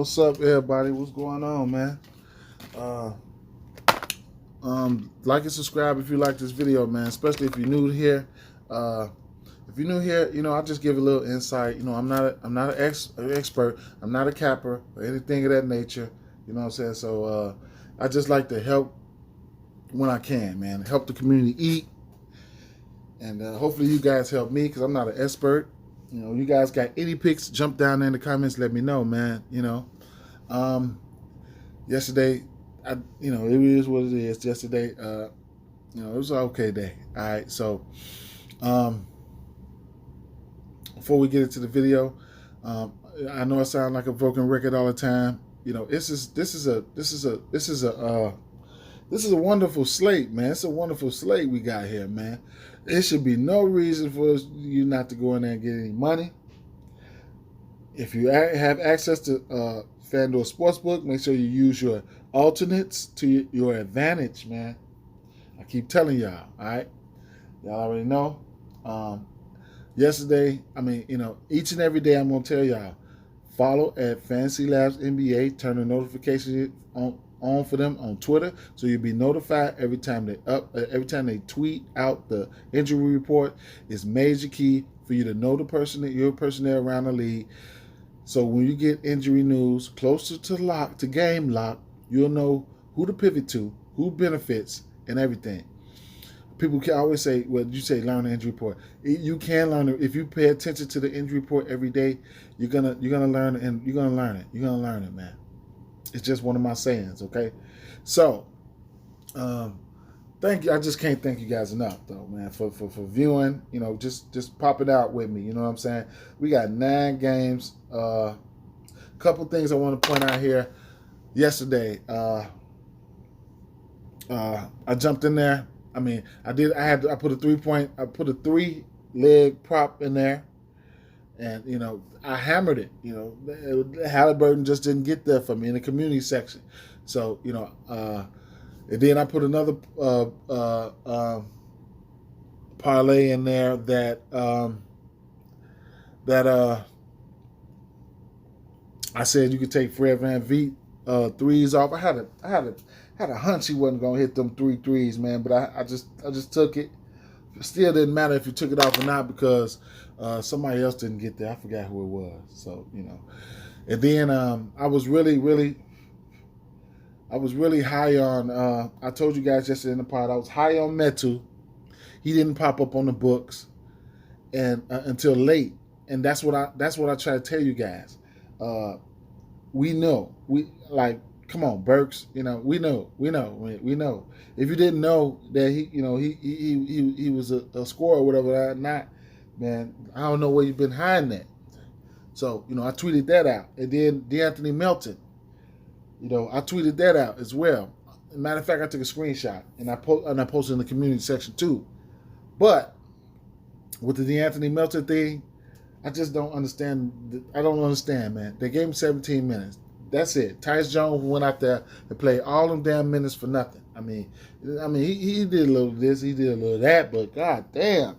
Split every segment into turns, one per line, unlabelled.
What's up, everybody? What's going on, man? Like and subscribe if you like this video, man. Especially if you're new here. If you're new here, I'll just give a little insight. I'm not an expert. I'm not a capper or anything of that nature. You know what I'm saying? So I just like to help when I can, man. Help the community eat, and hopefully you guys help me because I'm not an expert. You guys got any picks? Jump down there in the comments. Let me know, man. Yesterday, it is what it is. Yesterday, it was an okay day. All right, so before we get into the video, I know I sound like a broken record all the time. This is a wonderful slate, man. It's a wonderful slate we got here, man. There should be no reason for you not to go in there and get any money. If you have access to FanDuel Sportsbook, make sure you use your alternates to your advantage, man. I keep telling y'all, all right? Y'all already know. Yesterday, each and every day I'm going to tell y'all, follow at Fantasy Labs NBA, turn the notifications on for them on Twitter, so you'll be notified every time they tweet out the injury report. It's major key for you to know your personnel around the league. So when you get injury news closer to game lock, you'll know who to pivot to, who benefits, and everything. People can always say, well, you say learn the injury report. You can learn it if you pay attention to the injury report every day. You're gonna learn it, and you're gonna learn it. You're gonna learn it, man. It's just one of my sayings, okay? So, thank you. I just can't thank you guys enough, though, man, for viewing. Just pop it out with me. You know what I'm saying? We got 9 games. Couple things I want to point out here. Yesterday, I jumped in there. I put a 3-leg prop in there, and I hammered it. Halliburton just didn't get there for me in the community section. So and then I put another parlay in there that I said you could take Fred VanVleet threes off. I had a hunch he wasn't gonna hit them 3 threes, man. But I just took it. It still didn't matter if you took it off or not because somebody else didn't get there. I forgot who it was. So and then I was really high on. I told you guys yesterday in the pod I was high on Metu. He didn't pop up on the books and until late, and that's what I try to tell you guys. We know. Come on, Burks. We know. If you didn't know that he was a scorer or whatever, not, man, I don't know where you've been hiding that. So, I tweeted that out. And then DeAnthony Melton, I tweeted that out as well. Matter of fact, I took a screenshot and I posted in the community section too. But with the DeAnthony Melton thing, I just don't understand. I don't understand, man. They gave him 17 minutes. That's it. Tyus Jones went out there and played all them damn minutes for nothing. He did a little of this, he did a little of that, but god damn.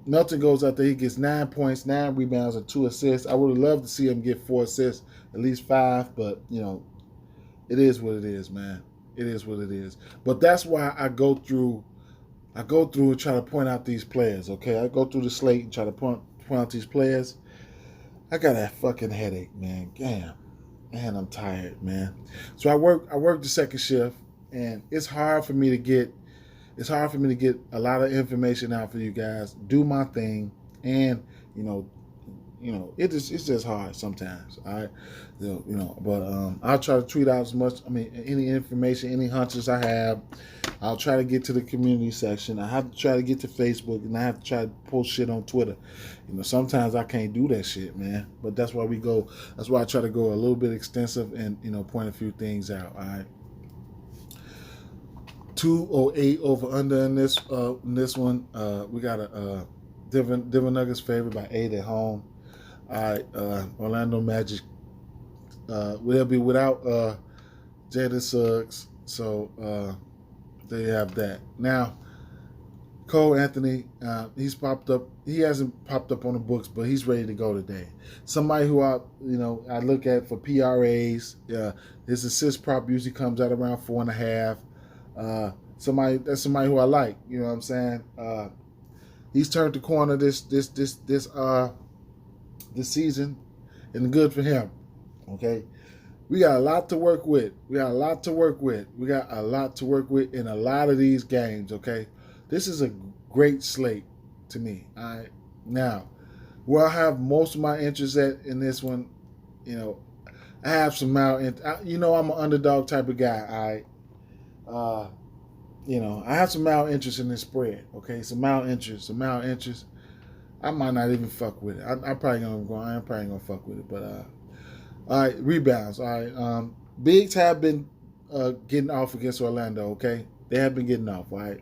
Melton goes out there, he gets 9 points, 9 rebounds, and 2 assists. I would have loved to see him get 4 assists, at least 5, but it is what it is, man. It is what it is. But that's why I go through and try to point out these players, okay? I go through the slate and try to point out these players. I got a fucking headache, man. Damn. Man, I'm tired, man. So I work the second shift, and it's hard for me to get a lot of information out for you guys, do my thing, and it's just hard sometimes. All right, but I'll try to tweet out as much. Any information, any hunches I have, I'll try to get to the community section. I have to try to get to Facebook, and I have to try to post shit on Twitter. Sometimes I can't do that shit, man. But that's why I try to go a little bit extensive and point a few things out. All right. 208 over under in this one. We got a Denver Nuggets favored by 8 at home. All right, Orlando Magic. We'll be without Jalen Suggs, so they have that. Now, Cole Anthony, he's popped up. He hasn't popped up on the books, but he's ready to go today. Somebody who I look at for PRAs. His assist prop usually comes out around 4.5. That's somebody who I like. You know what I'm saying? He's turned the corner this season, and good for him. Okay, we got a lot to work with. We got a lot to work with in a lot of these games. Okay. This is a great slate to me. All right. Now, where I have most of my interest in this one, I have some I'm an underdog type of guy. All right. I have some mild interest in this spread. Okay, some mild interest. I might not even fuck with it. I'm probably gonna fuck with it. But all right, rebounds. All right. Bigs have been getting off against Orlando. Okay, they have been getting off. All right.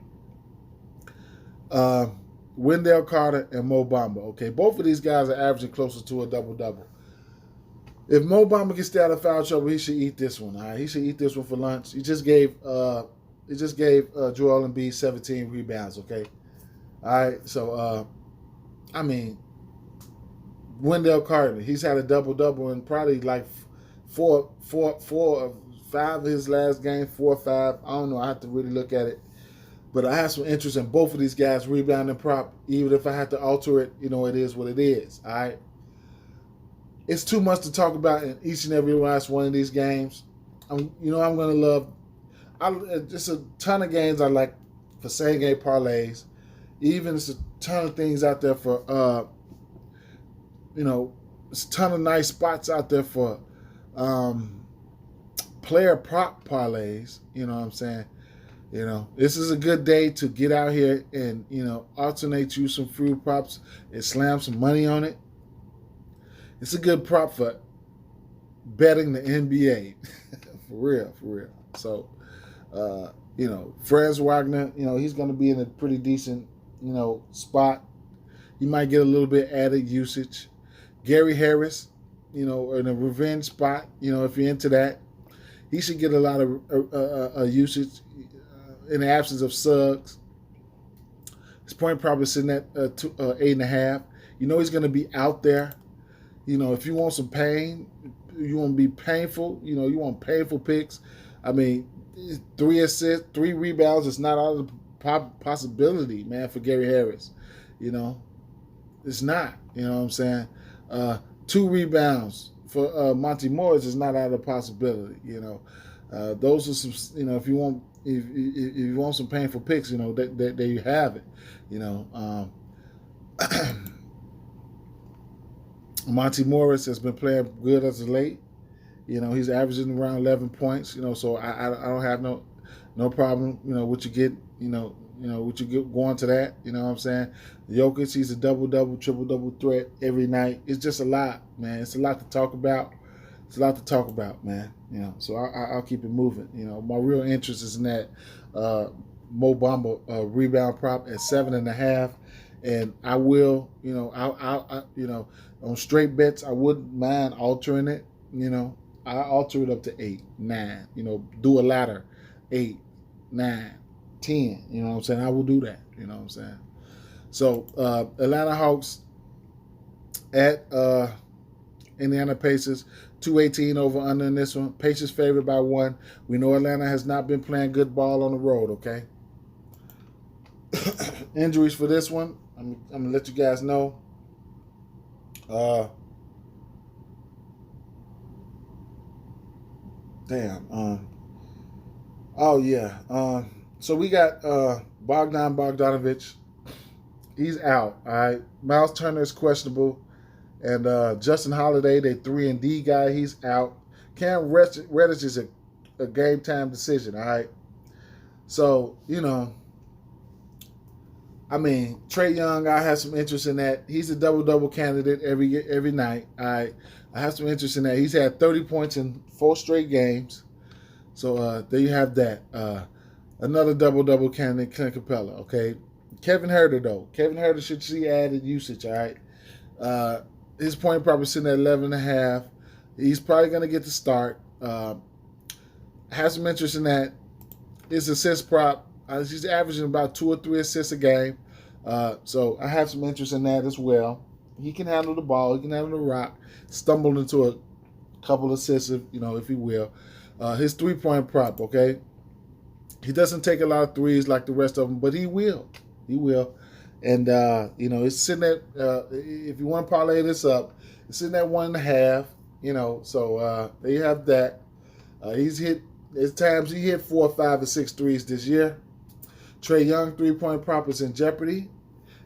Wendell Carter and Mo Bamba. Okay, both of these guys are averaging closer to a double-double. If Mo Bamba gets stay out of foul trouble, he should eat this one. All right, he should eat this one for lunch. He just gave Joel Embiid 17 rebounds. Okay, all right. So Wendell Carter, he's had a double-double in probably like four of 5 of his last game, 4 or 5. I don't know. I have to really look at it. But I have some interest in both of these guys rebounding prop. Even if I have to alter it, it is what it is. All right. It's too much to talk about in each and every last one of these games. I'm going to love. Just a ton of games I like for same game parlays. Even it's a ton of things out there for. It's a ton of nice spots out there for player prop parlays. You know what I'm saying? This is a good day to get out here and, alternate you some free props and slam some money on it. It's a good prop for betting the NBA. for real. So, Franz Wagner, he's going to be in a pretty decent, spot. He might get a little bit added usage. Gary Harris, in a revenge spot, if you're into that. He should get a lot of usage. In the absence of Suggs, his point probably sitting at 8.5. He's going to be out there. If you want some pain, you want to be painful. You want painful picks. 3 assists, 3 rebounds is not out of the possibility, man, for Gary Harris. It's not. You know what I'm saying? 2 rebounds for Monty Morris is not out of the possibility. Those are some. If you want. If you want some painful picks, there you have it. Monty Morris has been playing good as of late. He's averaging around 11 points. So I don't have no problem. What you get. What you get going to that. You know what I'm saying? Jokic, he's a double-double, triple-double threat every night. It's just a lot, man. It's a lot to talk about. Man. So I'll keep it moving. My real interest is in that Mo Bamba rebound prop at 7.5, and I will, on straight bets, I wouldn't mind altering it. I alter it up to 8, 9. Do a ladder, 8, 9, 10. You know what I'm saying? I will do that. You know what I'm saying? So Atlanta Hawks at Indiana Pacers. 218 over under in this one. Pacers favored by 1. We know Atlanta has not been playing good ball on the road, okay? Injuries for this one, I'm going to let you guys know. So we got Bogdan Bogdanovic. He's out, all right? Miles Turner is questionable. And Justin Holiday, their 3-and-D guy, he's out. Cam Reddish is a game time decision, all right? So, Trae Young, I have some interest in that. He's a double-double candidate every night, all right? I have some interest in that. He's had 30 points in 4 straight games. So there you have that. Another double-double candidate, Clint Capella, okay? Kevin Harter, though. Kevin Harter should see added usage, all right? His point probably sitting at 11.5. He's probably going to get the start. Has some interest in that. His assist prop, he's averaging about 2 or 3 assists a game. So I have some interest in that as well. He can handle the ball. He can handle the rock. Stumbled into a couple assists, if he will. His 3-point prop, okay? He doesn't take a lot of threes like the rest of them, but he will. He will. And, it's sitting at, if you want to parlay this up, it's sitting at 1.5, so there you have that. There's times he hit 4, 5, or 6 threes this year. Trae Young 3-point prop is in jeopardy.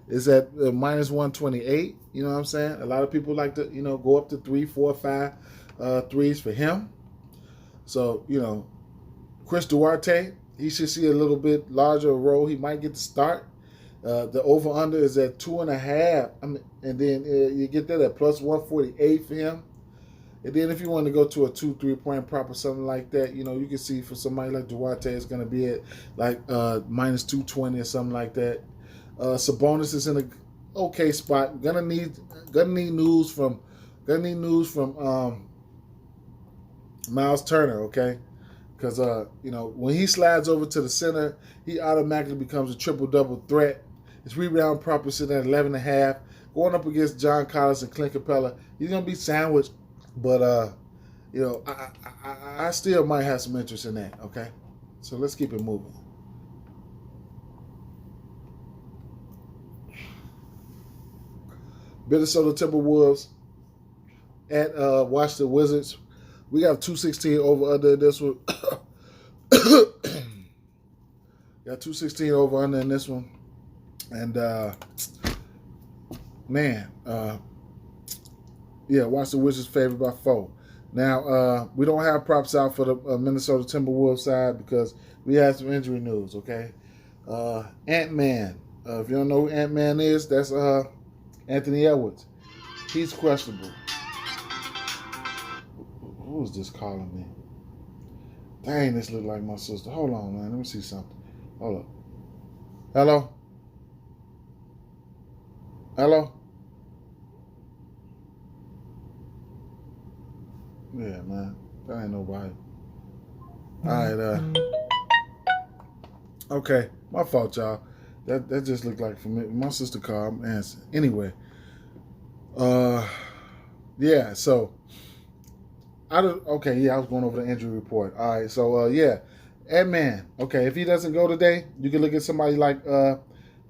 Is at minus 128. You know what I'm saying? A lot of people like to, go up to 3, 4, 5 threes for him. So, Chris Duarte, he should see a little bit larger role. He might get to start. The over-under is at 2.5. And then you get that at plus 148 for him. And then if you want to go to a 2, 3-point prop or something like that, you can see for somebody like Duarte, it's going to be at like minus 220 or something like that. Sabonis is in a okay spot. Gonna need news from Miles Turner, okay? Because when he slides over to the center, he automatically becomes a triple-double threat. His rebound prop is sitting at 11.5. Going up against John Collins and Clint Capella, he's gonna be sandwiched. But I still might have some interest in that. Okay, so let's keep it moving. Minnesota Timberwolves at Washington Wizards. We got 216 over under in this one. Got 216 over under in this one. And Washington Wizards favored by 4. Now, we don't have props out for the Minnesota Timberwolves side because we have some injury news, okay? Ant-Man. If you don't know who Ant-Man is, that's Anthony Edwards. He's questionable. Who is this calling me? Dang, this look like my sister. Hold on, man. Let me see something. Hold up. Hello? Hello? Yeah, man. That ain't nobody. All right. Okay. My fault, y'all. That just looked like for me. My sister called. I'm answering. Anyway. Yeah. So. I was going over the injury report. All right. So, Ant-Man. Okay. If he doesn't go today, you can look at somebody like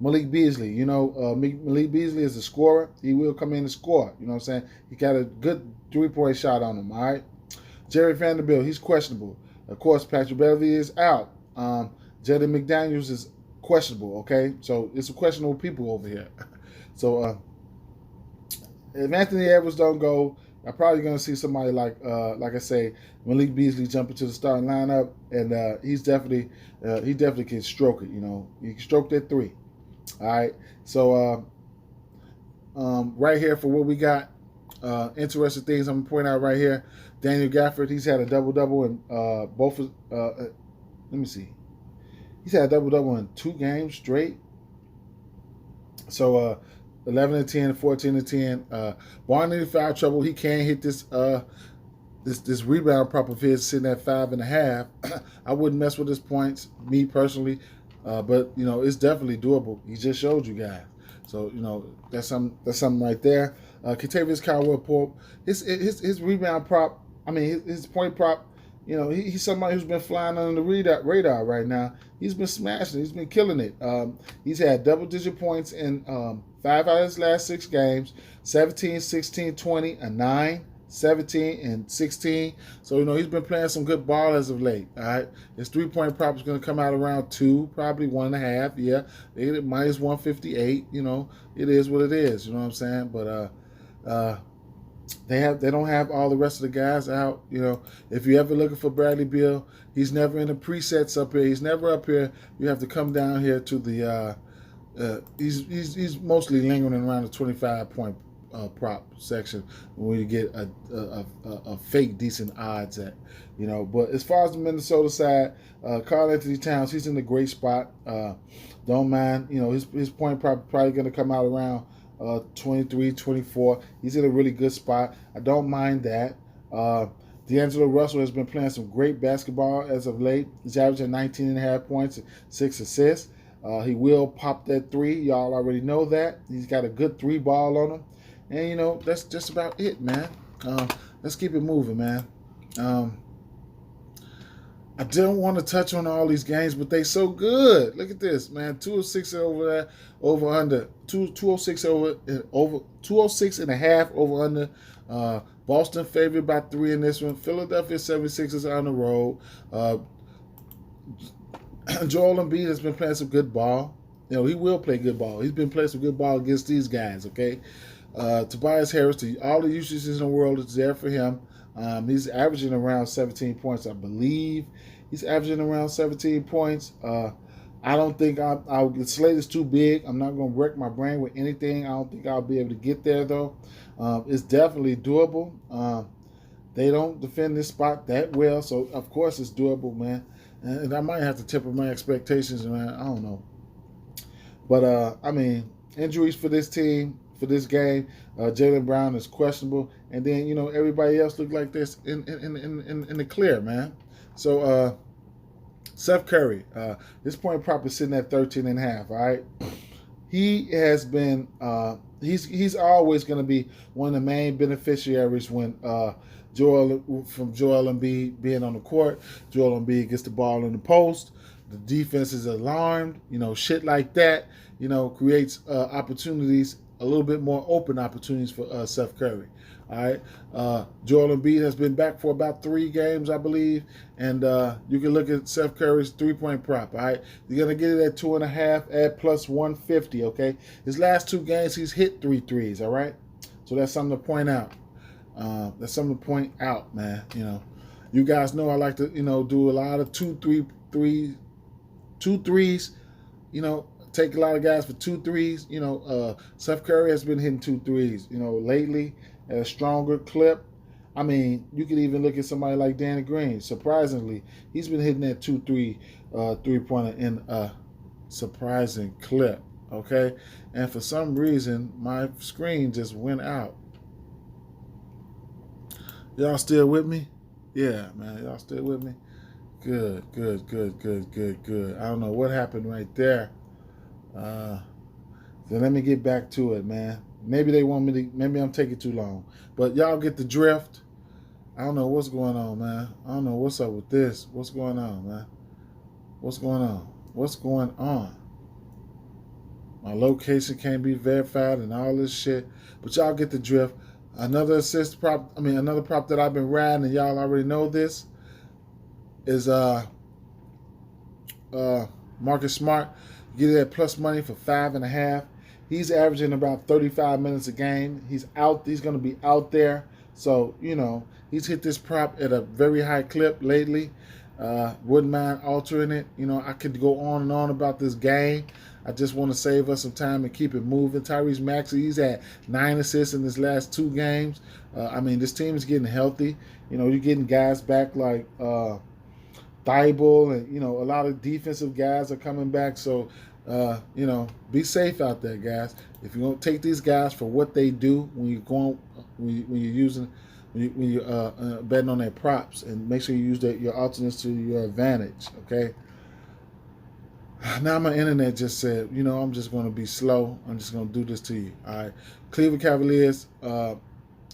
Malik Beasley. Malik Beasley is a scorer. He will come in and score. You know what I'm saying? He got a good 3-point shot on him. All right. Jerry Vanderbilt, he's questionable. Of course, Patrick Beverly is out. Jaden McDaniels is questionable. Okay. So it's questionable people over here. So if Anthony Edwards don't go, I'm probably going to see somebody like I say, Malik Beasley jump into the starting lineup, and he definitely can stroke it. He can stroke that 3. All right. So right here for what we got, interesting things I'm going to point out right here. Daniel Gafford, he's had a double-double in both. Let me see. He's had a double-double in 2 games straight. So 11 and 10, 14 and 10. Barring any foul trouble, he can hit this this rebound prop of his sitting at 5.5. I wouldn't mess with his points, me personally, but it's definitely doable. He just showed you guys, so that's something right there. Kentavious Caldwell-Pope, his rebound prop, his point prop. He's somebody who's been flying under the radar right now. He's been smashing. He's been killing it. He's had double-digit points in 5 out of his last 6 games, 17, 16, 20, and 9, 17, and 16. So, he's been playing some good ball as of late. All right. His 3-point prop is going to come out around 2, probably 1.5. Yeah. They get it minus 158. It is what it is. You know what I'm saying? But they don't have all the rest of the guys out. If you're ever looking for Bradley Beal, he's never in the presets up here. He's never up here. You have to come down here to the he's mostly lingering around the 25-point prop section when you get a fake decent odds at. But as far as the Minnesota side, Karl Anthony Towns, he's in a great spot. Don't mind, his point prop probably going to come out around 23, 24. He's in a really good spot. I don't mind that. D'Angelo Russell has been playing some great basketball as of late. He's averaging 19.5 points and 6 assists. He will pop that three. Y'all already know that. He's got a good three ball on him. And, you know, that's just about it, man. Let's keep it moving, man. I don't want to touch on all these games, but they so good. Look at this, man. 206 over there, over under. 206 over 206 and a half over under. Boston favored by 3 in this one. Philadelphia 76ers on the road. Joel Embiid has been playing some good ball. You know, he will play good ball. He's been playing some good ball against these guys, okay? Tobias Harris, all the usages in the world is there for him. He's averaging around 17 points, I believe. He's averaging around 17 points. I don't think the slate is too big. I'm not going to wreck my brain with anything. I don't think I'll be able to get there, though. It's definitely doable. They don't defend this spot that well, so of course it's doable, man. And I might have to temper my expectations, man. I don't know. But, I mean, injuries for this team, for this game, Jaylen Brown is questionable. And then, you know, everybody else look like this in the clear, man. So, Seth Curry, this point prop is sitting at 13.5, all right? He has been, he's always going to be one of the main beneficiaries when Joel Embiid being on the court. Joel Embiid gets the ball in the post. The defense is alarmed. You know, shit like that, you know, creates opportunities, a little bit more open opportunities for Seth Curry. All right. Joel Embiid has been back for about 3 games, I believe. And you can look at Seth Curry's 3-point prop. All right. You're going to get it at 2.5 at plus 150. Okay. His last 2 games, he's hit 3 threes. All right. So that's something to point out. That's something to point out, man. You know, you guys know I like to, you know, do a lot of 2 threes. You know, take a lot of guys for 2 threes. You know, Seth Curry has been hitting 2 threes, you know, lately at a stronger clip. I mean, you could even look at somebody like Danny Green. Surprisingly, he's been hitting that 2-3 3-pointer in a surprising clip, okay? And for some reason, my screen just went out. Y'all still with me? Yeah, man, y'all still with me? Good. I don't know what happened right there. So let me get back to it, man. Maybe they want me to, maybe I'm taking too long. But y'all get the drift. I don't know what's going on, man. I don't know what's up with this. What's going on, man? What's going on? My location can't be verified and all this shit. But y'all get the drift. Another prop that I've been riding, and y'all already know this, is Marcus Smart. Get it at plus money for 5.5. He's averaging about 35 minutes a game. He's going to be out there. So, you know, he's hit this prop at a very high clip lately. Wouldn't mind altering it. You know, I could go on and on about this game. I just want to save us some time and keep it moving. Tyrese Maxey, he's had 9 assists in his last 2 games. I mean, this team is getting healthy. You know, you're getting guys back like Thibault, and, you know, a lot of defensive guys are coming back. So, you know, be safe out there, guys. If you don't take these guys for what they do when you're betting on their props, and make sure you use your alternates to your advantage. Okay. Now my internet just said, you know, I'm just going to be slow. I'm just going to do this to you. All right. Cleveland Cavaliers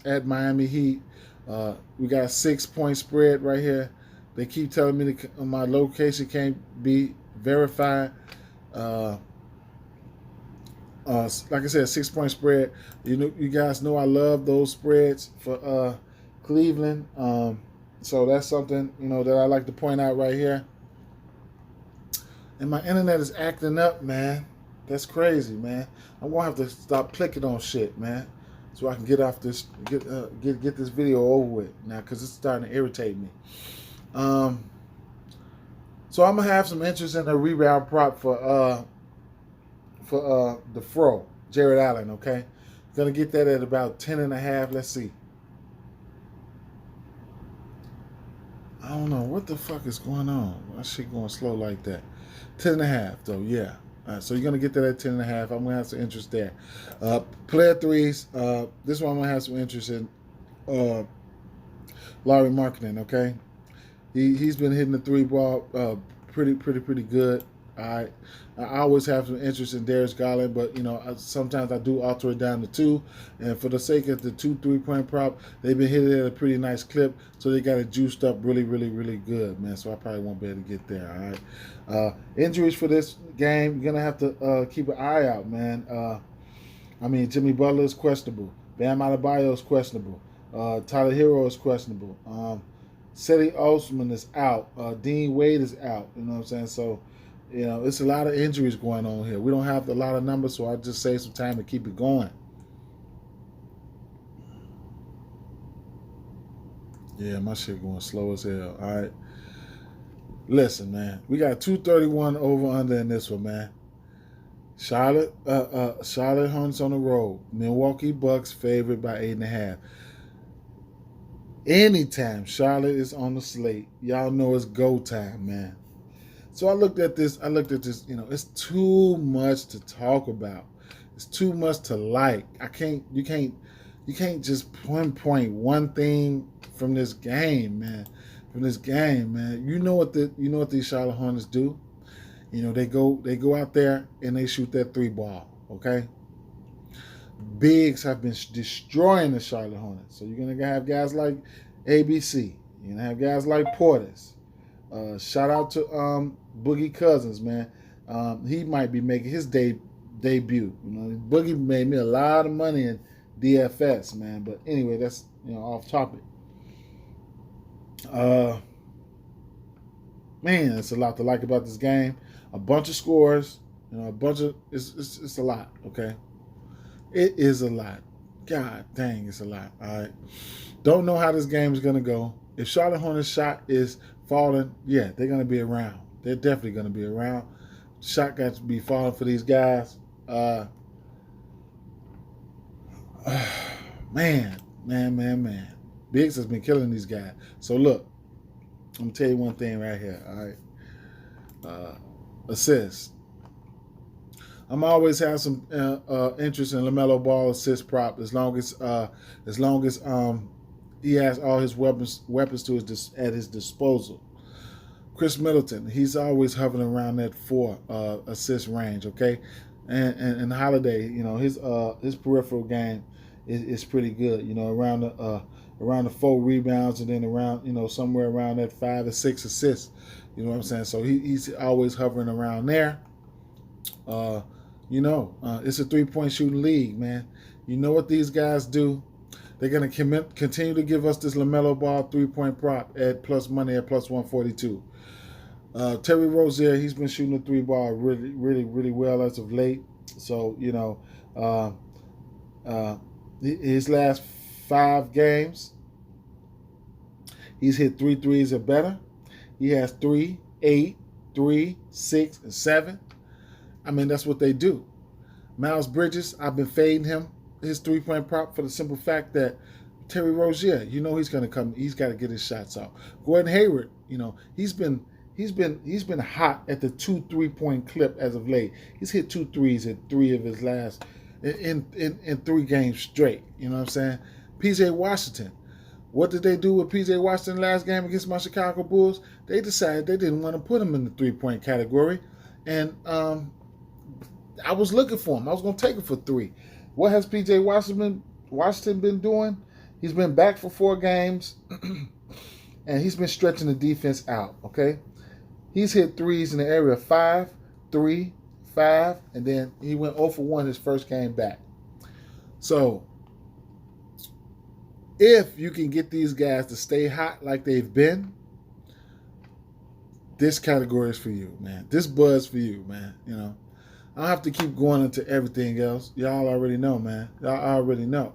at Miami Heat. We got a 6-point spread right here. They keep telling me my location can't be verified. Like I said, 6-point spread. You know, you guys know I love those spreads for Cleveland. So that's something, you know, that I like to point out right here. And my internet is acting up, man. That's crazy, man. I'm gonna have to stop clicking on shit, man, so I can get off this, get this video over with now, because it's starting to irritate me. So I'm gonna have some interest in a rebound prop for the Fro, Jared Allen. Okay, gonna get that at about 10.5. Let's see. I don't know what the fuck is going on. Why shit going slow like that? 10.5 though, yeah. All right, so you're gonna get that at 10.5. I'm gonna have some interest there. Player threes. This one I'm gonna have some interest in. Larry Marketing. Okay, he's been hitting the 3 ball pretty good. All right. I always have some interest in Darius Garland, but sometimes I do alter it down to 2. And for the sake of the 2 3-point prop, they've been hitting at a pretty nice clip, so they got it juiced up really, really, really good, man. So I probably won't be able to get there. All right. Injuries for this game, you're gonna have to keep an eye out, man. Jimmy Butler is questionable. Bam Adebayo is questionable. Tyler Hero is questionable. Cedi Osman is out. Dean Wade is out. You know what I'm saying? So, it's a lot of injuries going on here. We don't have a lot of numbers, so I'll just save some time to keep it going. Yeah, my shit going slow as hell. All right. Listen, man. We got 231 over under in this one, man. Charlotte Hornets on the road. Milwaukee Bucks favored by 8.5. Anytime Charlotte is on the slate, y'all know it's go time, man. So I looked at this. It's too much to talk about. It's too much to like. You can't just pinpoint one thing from this game, man. You know what these Charlotte Hornets do? They go out there and they shoot that 3 ball, okay? Bigs have been destroying the Charlotte Hornets. So you're going to have guys like ABC. You're going to have guys like Portis. Shout out to Boogie Cousins, man. He might be making his debut. Boogie made me a lot of money in DFS, man. But anyway, that's off topic. Man, it's a lot to like about this game. A bunch of scores, it's a lot, okay? It is a lot. God dang, it's a lot. All right. Don't know how this game is going to go. If Charlotte Hornets shot is falling, yeah, they're going to be around. They're definitely going to be around. Shot got to be falling for these guys. Man. Biggs has been killing these guys. So look, I'm going to tell you one thing right here, all right? Assists. I'm always have some interest in LaMelo Ball assist prop as long as he has all his weapons at his disposal. Chris Middleton, he's always hovering around that 4 assist range, okay? And Holiday, his peripheral game is pretty good, around the 4 rebounds and then around somewhere around that 5 or 6 assists. You know what I'm saying? So he's always hovering around there. It's a 3-point shooting league, man. You know what these guys do? They're going to continue to give us this LaMelo Ball 3-point prop at plus money at plus 142. Terry Rozier, he's been shooting the 3 ball really, really, really well as of late. So, his last 5 games, he's hit 3 threes or better. He has 3, 8, 3, 6, and 7. That's what they do. Miles Bridges, I've been fading him, his 3-point prop, for the simple fact that Terry Rozier, he's going to come. He's got to get his shots off. Gordon Hayward, he's been hot at the 2 3-point clip as of late. He's hit 2 threes at 3 of his last in 3 games straight. You know what I'm saying? PJ Washington. What did they do with PJ Washington last game against my Chicago Bulls? They decided they didn't want to put him in the 3-point category, and I was looking for him. I was going to take him for 3. What has PJ Washington been doing? He's been back for 4 games, and he's been stretching the defense out, okay? He's hit 3s in the area of 5, 3, 5, and then he went 0 for 1 his first game back. So, if you can get these guys to stay hot like they've been, this category is for you, man. This buzz for you, man. I don't have to keep going into everything else. Y'all already know, man. Y'all already know.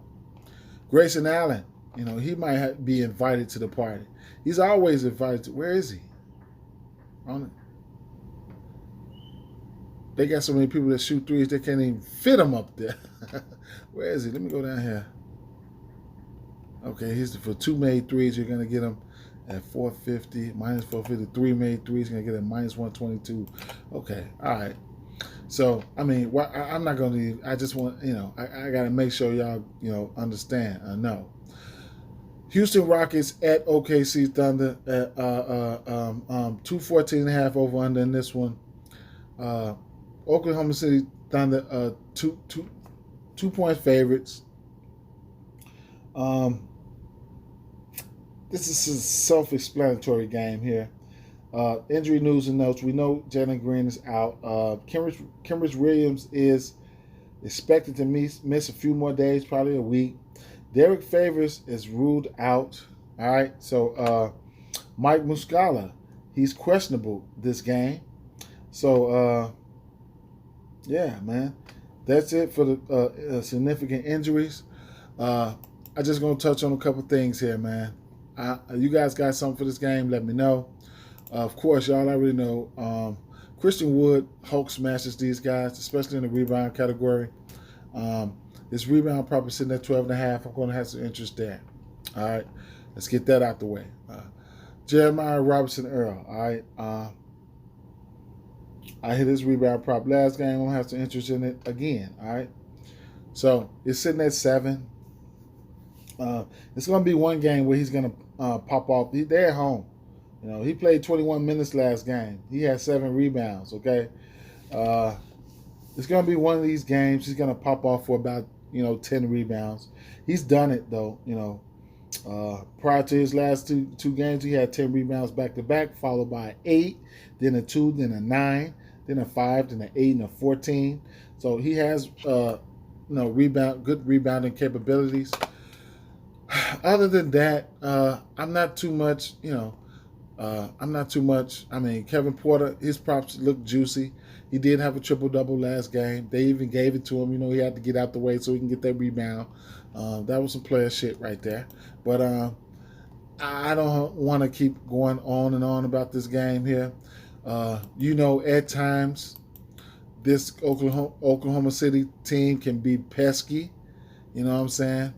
Grayson Allen, he might be invited to the party. He's always invited to. Where is he? They got so many people that shoot 3s, they can't even fit him up there. Where is he? Let me go down here. Okay, for 2 made 3s, you're going to get him at 450, minus 450. 3 made 3s, going to get him minus 122. Okay, all right. So, I'm not going to, I just want, I got to make sure y'all, understand. I know. Houston Rockets at OKC Thunder at 214.5 over under in this one. Oklahoma City Thunder, 2-point favorites. This is a self-explanatory game here. Injury news and notes. We know Jalen Green is out. Kenrich Williams is expected to miss a few more days, probably a week. Derek Favors is ruled out. All right. So Mike Muscala, he's questionable this game. So yeah, man. That's it for the significant injuries. I just gonna touch on a couple things here, man. You guys got something for this game? Let me know. Of course, y'all already know. Christian Wood Hulk smashes these guys, especially in the rebound category. This rebound probably sitting at 12.5. I'm going to have some interest there. All right, let's get that out the way. Jeremiah Robinson Earl. All right, I hit his rebound prop last game. I'm going to have some interest in it again. All right, so it's sitting at 7. It's going to be one game where he's going to pop off. They're at home. You know, he played 21 minutes last game. He had 7 rebounds, okay? It's going to be one of these games. He's going to pop off for about, 10 rebounds. He's done it, though, prior to his last two games, he had 10 rebounds back-to-back, followed by 8, then a 2, then a 9, then a 5, then an 8, and a 14. So he has, good rebounding capabilities. Other than that, I'm not too much, I mean, Kevin Porter, his props look juicy. He did have a triple-double last game. They even gave it to him. He had to get out the way so he can get that rebound. That was some player shit right there. But I don't want to keep going on and on about this game here. At times, this Oklahoma City team can be pesky. You know what I'm saying?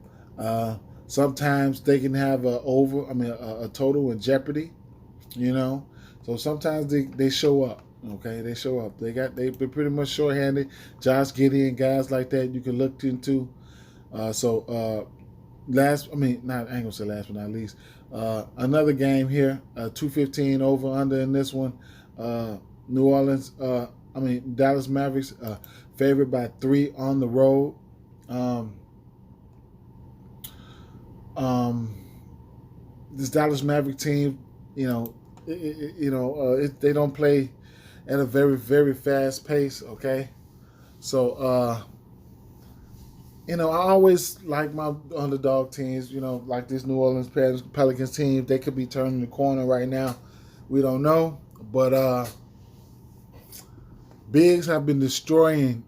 Sometimes they can have a total in jeopardy. So sometimes they show up. Okay, they show up. They've been pretty much shorthanded. Josh Giddey and guys like that you can look into. I ain't gonna say last but not least. Another game here, 215 over under in this one. Dallas Mavericks favored by 3 on the road. This Dallas Maverick team, they don't play at a very, very fast pace, okay? So, I always like my underdog teams, like this New Orleans Pelicans team. They could be turning the corner right now. We don't know. But bigs have been destroying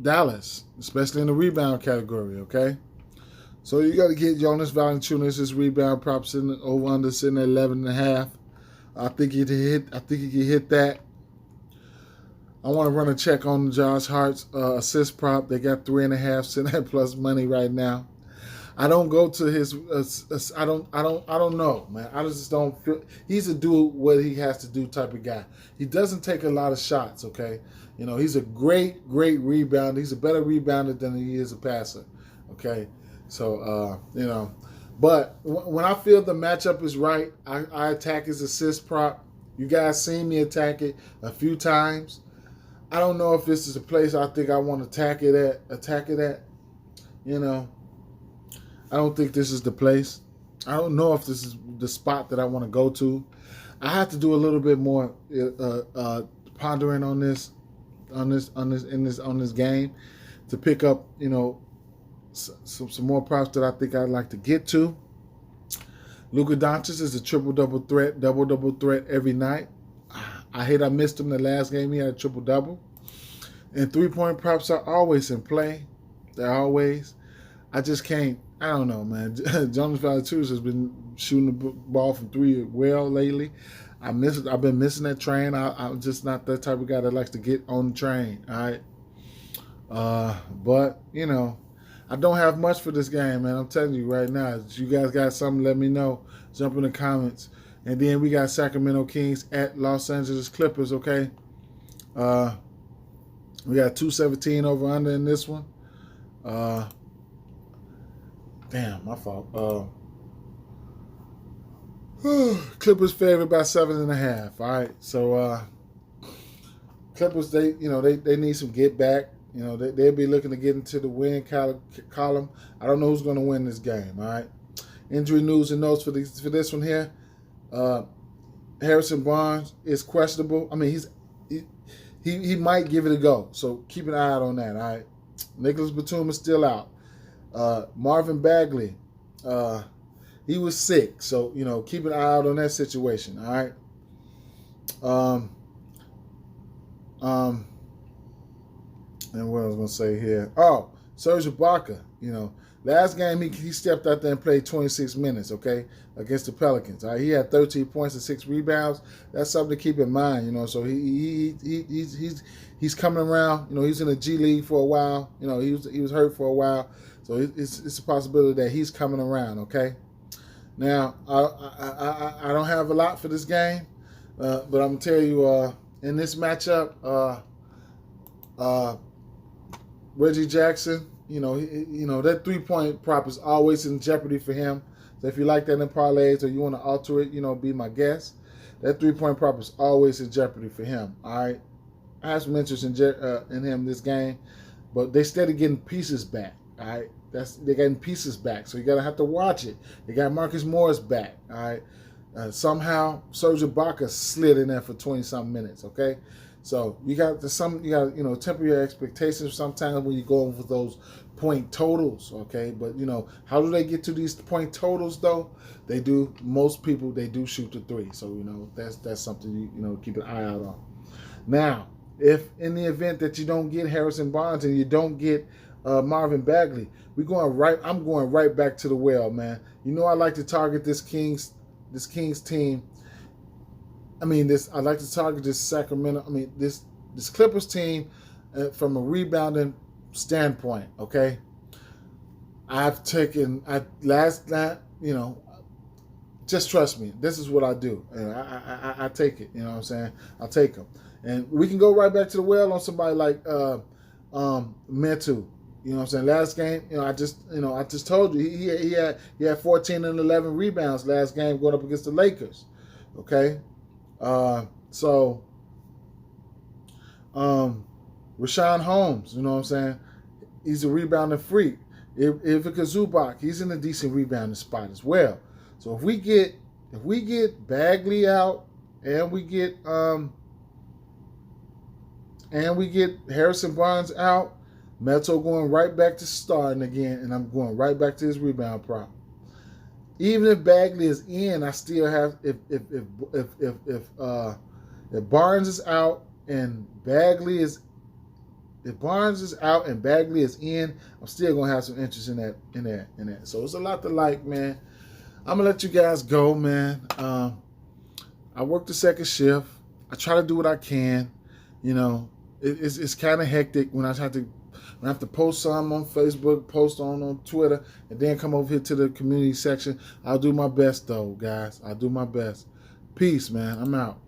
Dallas, especially in the rebound category, okay? So you got to get Jonas Valanciunas' rebound props in over under sitting at 11.5. I think he can hit that. I want to run a check on Josh Hart's assist prop. They got 3.5 sitting at plus money right now. I don't go to his. I don't know, man. I just don't feel he's a do what he has to do type of guy. He doesn't take a lot of shots. Okay, he's a great rebounder. He's a better rebounder than he is a passer. Okay, so but when I feel the matchup is right, I attack his assist prop. You guys seen me attack it a few times. I don't know if this is a place I think I want to attack it at. I don't think this is the place. I don't know if this is the spot that I want to go to. I have to do a little bit more pondering on this game to pick up, some more props that I think I'd like to get to. Luka Doncic is a triple-double threat, double-double threat every night. I missed him the last game. He had a triple-double. And three-point props are always in play. They're always. I just can't. I don't know, man. Jonas Valanciunas has been shooting the ball from 3 well lately. I've been missing that train. I'm just not that type of guy that likes to get on the train. All right. But, I don't have much for this game, man. I'm telling you right now. If you guys got something, let me know. Jump in the comments. And then we got Sacramento Kings at Los Angeles Clippers, okay? We got 217 over under in this one. Damn, my fault. Clippers favored by 7.5. All right, so Clippers, they need some get back. They'll be looking to get into the win column. I don't know who's going to win this game. All right. Injury news and notes for this one here. Harrison Barnes is questionable. I mean, he might give it a go. So keep an eye out on that. All right. Nicholas Batum is still out. Marvin Bagley, he was sick. So keep an eye out on that situation. All right. And what I was going to say here. Oh, Serge Ibaka, last game he stepped out there and played 26 minutes, okay, against the Pelicans. All right, he had 13 points and 6 rebounds. That's something to keep in mind, So he's coming around. He's in the G League for a while. He was hurt for a while, so it's a possibility that he's coming around, okay. Now I don't have a lot for this game, but I'm gonna tell you in this matchup, Reggie Jackson, that 3-point prop is always in jeopardy for him. So if you like that in parlays or you want to alter it, be my guest. That 3-point prop is always in jeopardy for him. All right, I have some interest in him this game, but they steady getting pieces back. All right, they're getting pieces back, so you gotta have to watch it. They got Marcus Morris back. All right, somehow Serge Ibaka slid in there for 20-something minutes. Okay. So you got temper your expectations sometimes when you go over those point totals, okay? But how do they get to these point totals though? Most people do shoot the 3. So that's something you keep an eye out on. Now, if in the event that you don't get Harrison Barnes and you don't get Marvin Bagley, I'm going right back to the well, man. I like to target this Kings team. I like to target this Sacramento. This Clippers team from a rebounding standpoint. Okay, just trust me. This is what I do. And I take it. You know what I'm saying? I'll take them, and we can go right back to the well on somebody like Metu. You know what I'm saying? Last game, I just told you he had 14 and 11 rebounds last game going up against the Lakers. Okay. Rashawn Holmes, you know what I'm saying? He's a rebounding freak. Ivica Zubac, he's in a decent rebounding spot as well. So if we get Bagley out and we get Harrison Barnes out, Meto going right back to starting again, and I'm going right back to his rebound prop. Even if Bagley is in, I still have if Barnes is out and Bagley is in, I'm still gonna have some interest in that. So it's a lot to like, man. I'm gonna let you guys go, man. I work the second shift. I try to do what I can. It's kind of hectic when I have to post some on Facebook, post on Twitter, and then come over here to the community section. I'll do my best, though, guys. I'll do my best. Peace, man. I'm out.